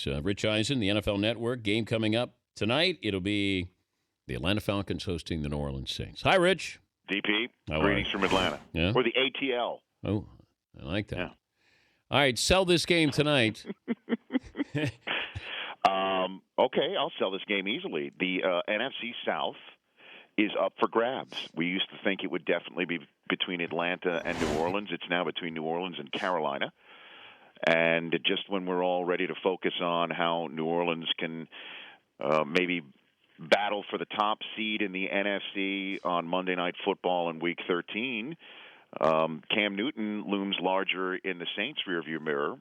He's Rich Eisen, the NFL Network. Game coming up tonight. It'll be the Atlanta Falcons hosting the New Orleans Saints. Hi, Rich. DP, How greetings from Atlanta. Yeah? Or the ATL. Oh, I like that. Yeah. All right, sell this game tonight. Okay, I'll sell this game easily. The NFC South is up for grabs. We used to think it would definitely be between Atlanta and New Orleans. It's now between New Orleans and Carolina. And just when we're all ready to focus on how New Orleans can maybe battle for the top seed in the NFC on Monday Night Football in Week 13, Cam Newton looms larger in the Saints' rearview mirror.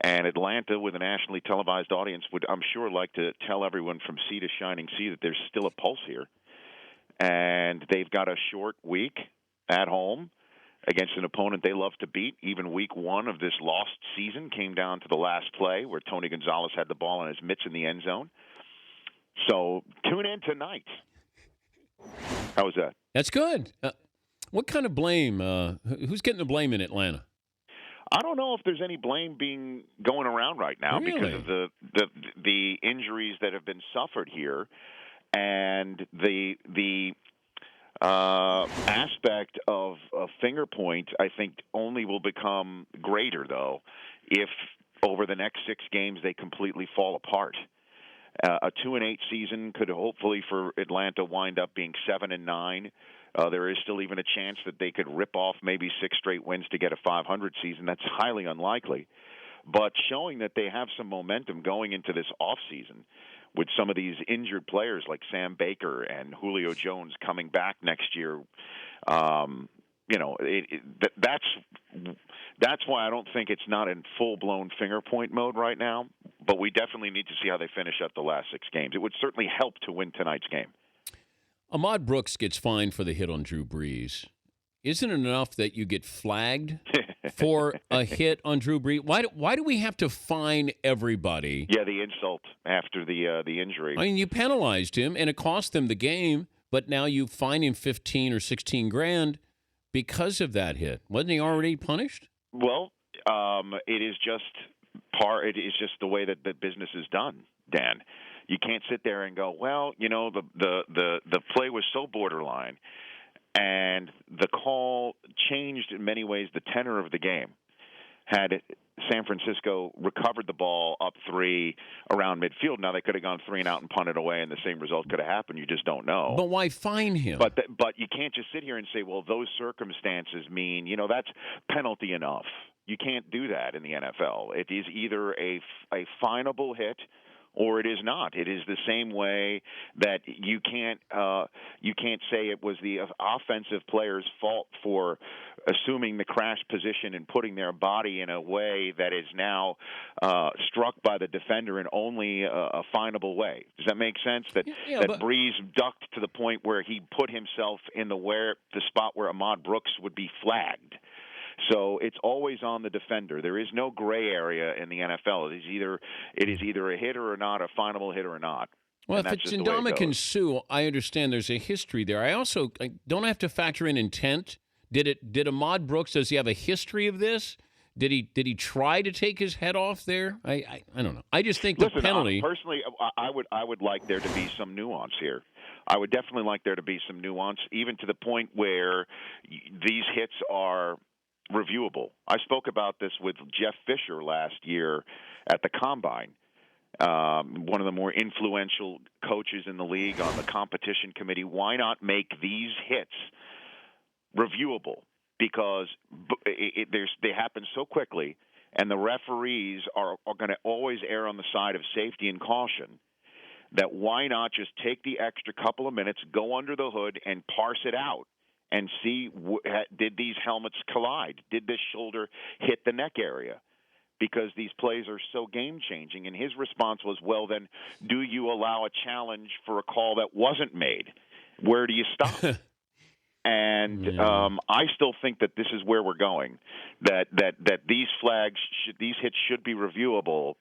And Atlanta, with a nationally televised audience, would, I'm sure, like to tell everyone from sea to shining sea that there's still a pulse here. And they've got a short week at home against an opponent they love to beat. Even week one of this lost season came down to the last play where Tony Gonzalez had the ball in his mitts in the end zone. So tune in tonight. How was that? That's good. What kind of blame? Who's getting the blame in Atlanta? I don't know if there's any blame going around right now Really? because of the injuries that have been suffered here, and the aspect of a finger point, I think, only will become greater though if over the next 6 games they completely fall apart. A 2-8 season could hopefully for Atlanta wind up being 7-9. There is still even a chance that they could rip off maybe 6 straight wins to get a 500 season. That's highly unlikely. But showing that they have some momentum going into this offseason with some of these injured players like Sam Baker and Julio Jones coming back next year, that's why I don't think it's not in full-blown finger-point mode right now. But we definitely need to see how they finish up the last 6 games. It would certainly help to win tonight's game. Ahmad Brooks gets fined for the hit on Drew Brees. Isn't it enough that you get flagged for a hit on Drew Brees? Why do we have to fine everybody? Yeah, the insult after the injury. I mean, you penalized him, and it cost them the game, but now you fine him 15 or 16 grand because of that hit. Wasn't he already punished? Well, it is just It is just the way that the business is done, Dan. You can't sit there and go, well, the play was so borderline, and the call changed in many ways the tenor of the game. Had San Francisco recovered the ball up 3 around midfield, now they could have gone 3 and out and punted away, and the same result could have happened. You just don't know. But why fine him? But you can't just sit here and say, well, those circumstances mean, that's penalty enough. You can't do that in the NFL. It is either a finable hit or it is not. It is the same way that you can't say it was the offensive player's fault for assuming the crash position and putting their body in a way that is now struck by the defender in only a finable way. Does that make sense? That Breeze ducked to the point where he put himself in the spot where Ahmad Brooks would be flagged. So it's always on the defender. There is no gray area in the NFL. It is either a hit or not, a finable hit or not. Well, if it's Ndamukong Suh, I understand there's a history there. I don't have to factor in intent. Did Ahmad Brooks, does he have a history of this? Did he try to take his head off there? I don't know. I just think the penalty. Personally, I would like there to be some nuance here. I would definitely like there to be some nuance, even to the point where these hits are reviewable. I spoke about this with Jeff Fisher last year at the Combine, one of the more influential coaches in the league on the competition committee. Why not make these hits reviewable? Because they happen so quickly, and the referees are going to always err on the side of safety and caution, that why not just take the extra couple of minutes, go under the hood, and parse it out and see, did these helmets collide? Did this shoulder hit the neck area? Because these plays are so game-changing. And his response was, well, then do you allow a challenge for a call that wasn't made? Where do you stop? And I still think that this is where we're going, that these these hits should be reviewable.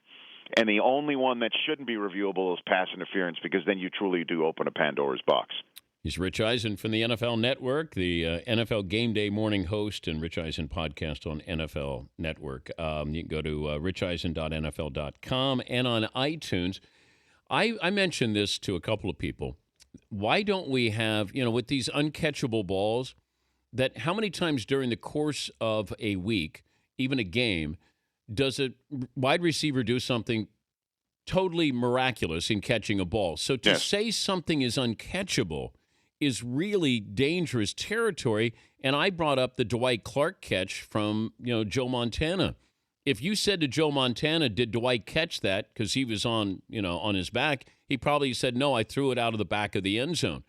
And the only one that shouldn't be reviewable is pass interference, because then you truly do open a Pandora's box. He's Rich Eisen from the NFL Network, the NFL Game Day morning host and Rich Eisen podcast on NFL Network. You can go to richeisen.nfl.com and on iTunes. I mentioned this to a couple of people. Why don't we have, with these uncatchable balls, that how many times during the course of a week, even a game, does a wide receiver do something totally miraculous in catching a ball? So to say something is uncatchable is really dangerous territory. And I brought up the Dwight Clark catch from, Joe Montana. If you said to Joe Montana, did Dwight catch that because he was on his back, he probably said, no, I threw it out of the back of the end zone.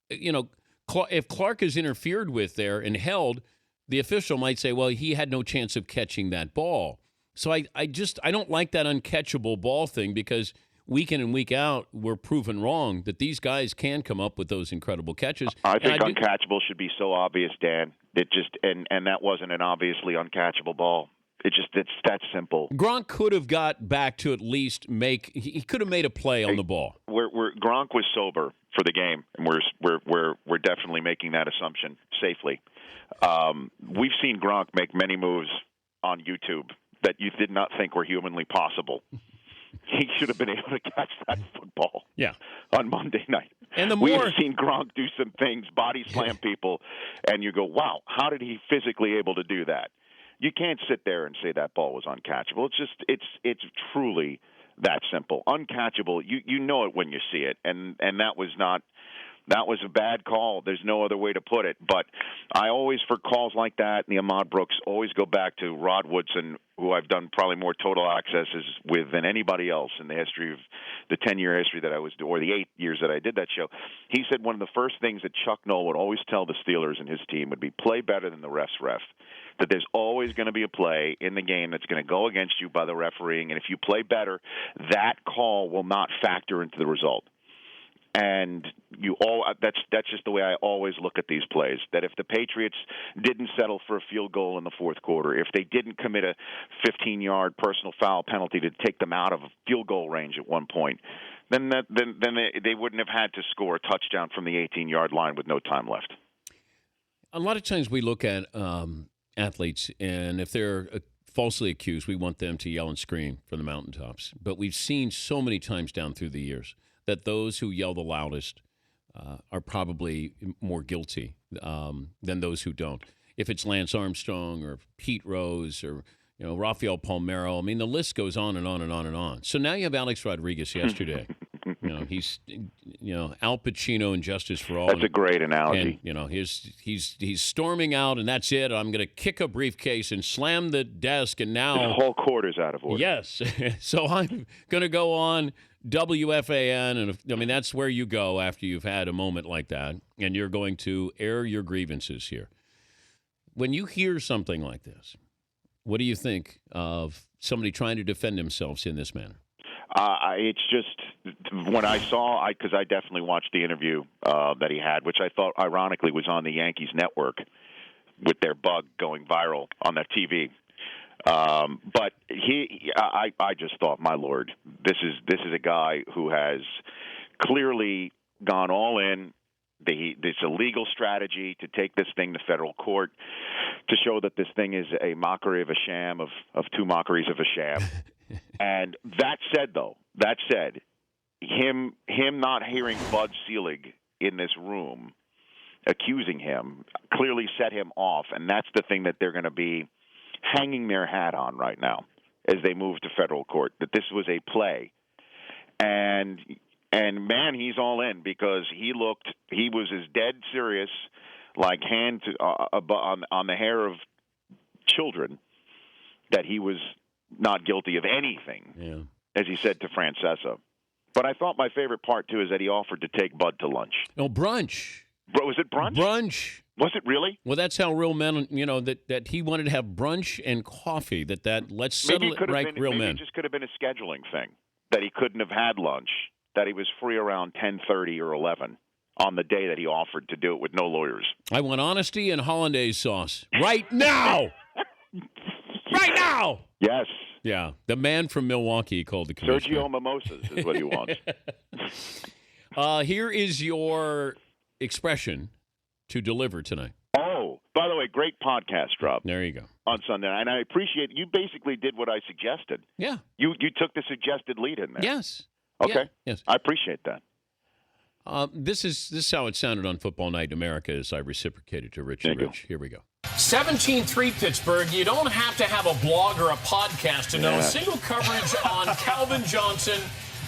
If Clark is interfered with there and held, the official might say, well, he had no chance of catching that ball. So I don't like that uncatchable ball thing because week in and week out, we're proven wrong that these guys can come up with those incredible catches. I think uncatchable should be so obvious, Dan. And that wasn't an obviously uncatchable ball. It's that simple. Gronk could have got back to at least he could have made a play on the ball. Gronk was sober for the game, and we're definitely making that assumption safely. We've seen Gronk make many moves on YouTube that you did not think were humanly possible. He should have been able to catch that football on Monday night. And We've seen Gronk do some things, body slam people, and you go, wow, how did he physically able to do that? You can't sit there and say that ball was uncatchable. It's truly that simple. Uncatchable, you know it when you see it, and that was a bad call. There's no other way to put it. But I always, for calls like that, and the Ahmad Brooks, always go back to Rod Woodson, who I've done probably more total accesses with than anybody else in the history of the 10-year history that I was, or the 8 years that I did that show. He said one of the first things that Chuck Noll would always tell the Steelers and his team would be play better than the ref's ref. That there's always going to be a play in the game that's going to go against you by the refereeing, and if you play better, that call will not factor into the result. And that's just the way I always look at these plays, that if the Patriots didn't settle for a field goal in the fourth quarter, if they didn't commit a 15-yard personal foul penalty to take them out of field goal range at one point, then they wouldn't have had to score a touchdown from the 18-yard line with no time left. A lot of times we look at athletes, and if they're falsely accused, we want them to yell and scream from the mountaintops. But we've seen so many times down through the years that those who yell the loudest are probably more guilty than those who don't. If it's Lance Armstrong or Pete Rose or Rafael Palmeiro, I mean, the list goes on and on and on and on. So now you have Alex Rodriguez yesterday. He's Al Pacino in Justice for All. That's a great analogy. And he's storming out, and that's it. I'm going to kick a briefcase and slam the desk, and now the whole court is out of order. Yes, so I'm going to go on WFAN, and that's where you go after you've had a moment like that, and you're going to air your grievances here. When you hear something like this, what do you think of somebody trying to defend themselves in this manner? It's just when I saw, because I definitely watched the interview that he had, which I thought ironically was on the Yankees network with their bug going viral on their TV. But I just thought, my Lord, this is a guy who has clearly gone all in. It's a legal strategy to take this thing to federal court to show that this thing is a mockery of a sham of two mockeries of a sham. And that said, him not hearing Bud Selig in this room accusing him clearly set him off, and that's the thing that they're going to be hanging their hat on right now as they move to federal court, that this was a play. And man, he's all in because he was as dead serious, like hand on the hair of children, that he was not guilty of anything, as he said to Francesa. But I thought my favorite part, too, is that he offered to take Bud to lunch. No, brunch. Was it brunch? Brunch. Was it really? Well, that's how real men, that he wanted to have brunch and coffee, let's settle it right, real men. Maybe it just could have been a scheduling thing, that he couldn't have had lunch, that he was free around 10:30 or 11 on the day that he offered to do it with no lawyers. I want honesty and hollandaise sauce right now. Right now. Yes. Yeah. The man from Milwaukee called the commissioner. Sergio Mimosas is what he wants. Here is your expression to deliver tonight. Oh, by the way, great podcast, Rob. There you go. On Sunday night. And I appreciate you basically did what I suggested. Yeah. You took the suggested lead in there. Yes. Okay. Yeah. Yes. I appreciate that. This is how it sounded on Football Night in America as I reciprocated to Rich and Rich. Here we go. 17-3 Pittsburgh. You don't have to have a blog or a podcast to know single coverage on Calvin Johnson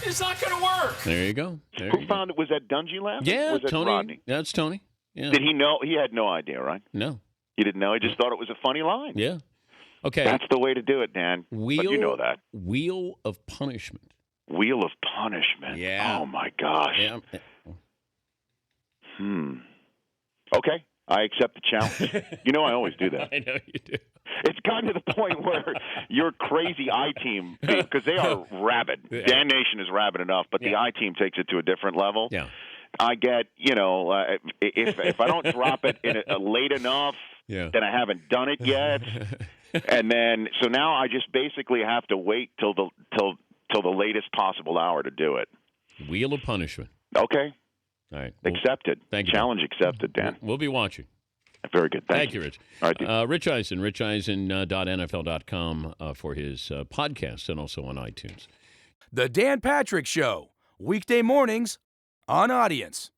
is not going to work. There you go. Who found it? Was that Dungy laughing? Yeah, was that Tony. Rodney? That's Tony. Yeah. Did he know? He had no idea, right? No. He didn't know. He just thought it was a funny line. Yeah. Okay. That's the way to do it, Dan. But you know that. Wheel of punishment. Wheel of punishment. Yeah. Oh, my gosh. Yeah. Okay. I accept the challenge. You know I always do that. I know you do. It's gotten to the point where your crazy I-team, because they are rabid. Yeah. Dan Nation is rabid enough, but the I-team takes it to a different level. Yeah. I get, if I don't drop it late enough, then I haven't done it yet. And then, so now I just basically have to wait till the latest possible hour to do it. Wheel of punishment. Okay. All right. Accepted. Thank you. Challenge accepted, Dan. We'll be watching. Very good. Thank you, Rich. All right, Rich Eisen, richeisen.nfl.com for his podcast and also on iTunes. The Dan Patrick Show, weekday mornings on Audience.